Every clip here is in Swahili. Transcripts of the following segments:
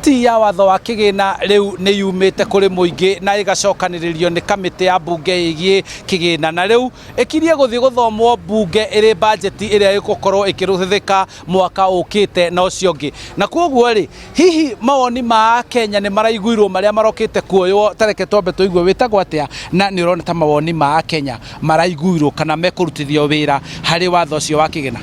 Riboti ya watho wa kigina riu ni yumite kuri muingi na igacokaniririo ni kamiti ya bunge igie kigina na riu ikirie guthii guthomwo bunge iri budget iria igukorwo ikiruthika mwaka ukite na ucio ngi na koguo ri hihi mawoni ma Kenya ni maraiguirwo maria marokite kuoywo tareke twambe tuigwe witagwo atia na ni urona ta mawoni ma Kenya maraiguirwo kana mekurutithio wira hari watho ucio wa kigina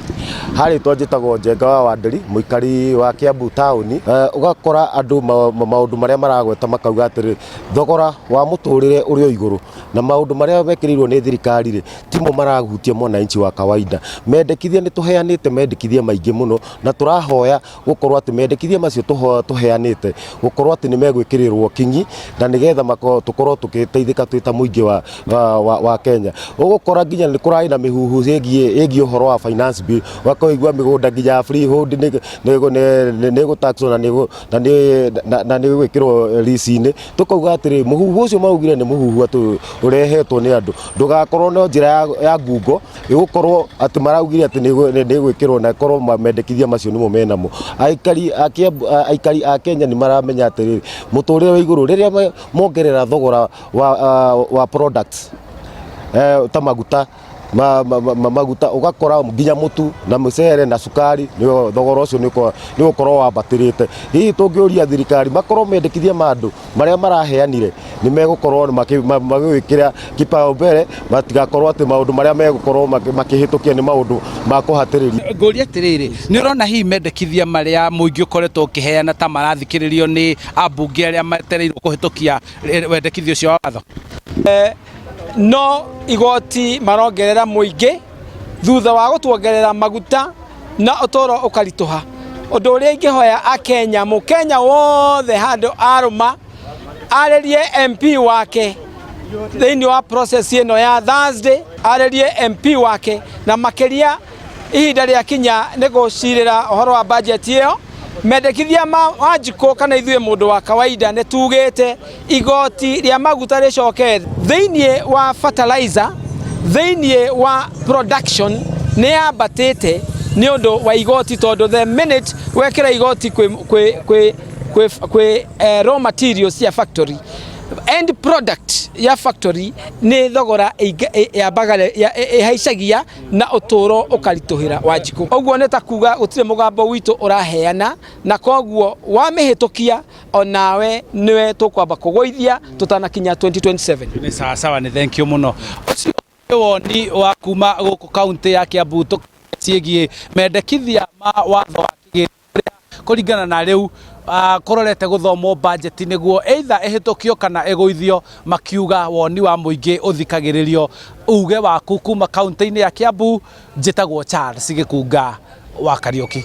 hari twajitagwo Njenga wa Wanderi muikari wa Kiambu town ugakora andu maundu maria maragweta makauga atiri thogora wa muturire uri o iguru na maundu maria bekirirwo ni thirikari ri timo marahutia mwananchi wa kawaida mendekithia ni tuheanite mendekithia maingi muno na turahoya gukorwo ati mendekithia macio tuheanite gukorwo ati ni megwikirirwo kingi na nigetha tukorwo tukiteithika twita muingi wa Kenya ugukora nginya ni kurai na mihuhu egi uhoro wa finance bill wakoigwa migunda nginya freehold ni gutaxo na ni gwikirwo lease-ini tukauga atiri muhuhu ucio maugire ni muhuhu atu urehetwo ni andu ndugakorwo no njira ya ngungo igukorwo ati maraugire ati ni gwikirwo na korwo mendekithia macio ni momenamo aikari a Kenya ni maramenya atiri muturire wa iguru riria mongerera thogora wa products ta maguta maguta ugakora nginya mutu na mucere na sukari ni thogora ucio ni gukorwo wambatirite hihi tungiuria thirikari makorwo mendekithia mandu maria maraheanire ni megukorwo magwikira kipaumbele matigakorwo ati maundu maria megukorwo makihitukia ni maundu ma kuhatiriria nguria atiriri ni urona hihi mendekithia maria muingi ukoretwo ukiheana ta marathikiririo ni ambunge aria matereirwo kuhitukia wendekithio ucio wa watho no igoti marongerera muingi thutha wa gutuongerera maguta na utoro ukarituha undu uria ingihoya akenya mukenya wothe handu aruma arerie MP wake thiini wa process ino ya Thursday arerie MP wake na makiria ihinda ria kinya negucirira uhoro wa budget iyo mendekithia Wanjikũ kana ithuĩ mundu wa kawaida ne tugite igoti ria maguta ricoke thiini wa fertilizer thiini wa production ne ambatite ni undu wa igoti tondu the minute wekira igoti kwi raw materials ya factory end product ya factory ni thogora ya bagale ihaicagia na uturo ukarituhira Wanjikũ oguo ne ta kuga gutire mugambo witu uraheana na koguo wa mihitukia onawe niwe tukwamba kugoithia tutanakinya 2027 ni sawa sawa ni thank you muno woni wa kuma guku county ya Kiambu ciigie mendekithia ma watho wa kigina kuringana na riu kororete guthomwo budget niguo either ehitukio kana egoithio makiuga woni wa muingi uthikagiririo uge waku kuma county-ini ya Kiambu njitagwo Charles Gikunga wa Kariuki.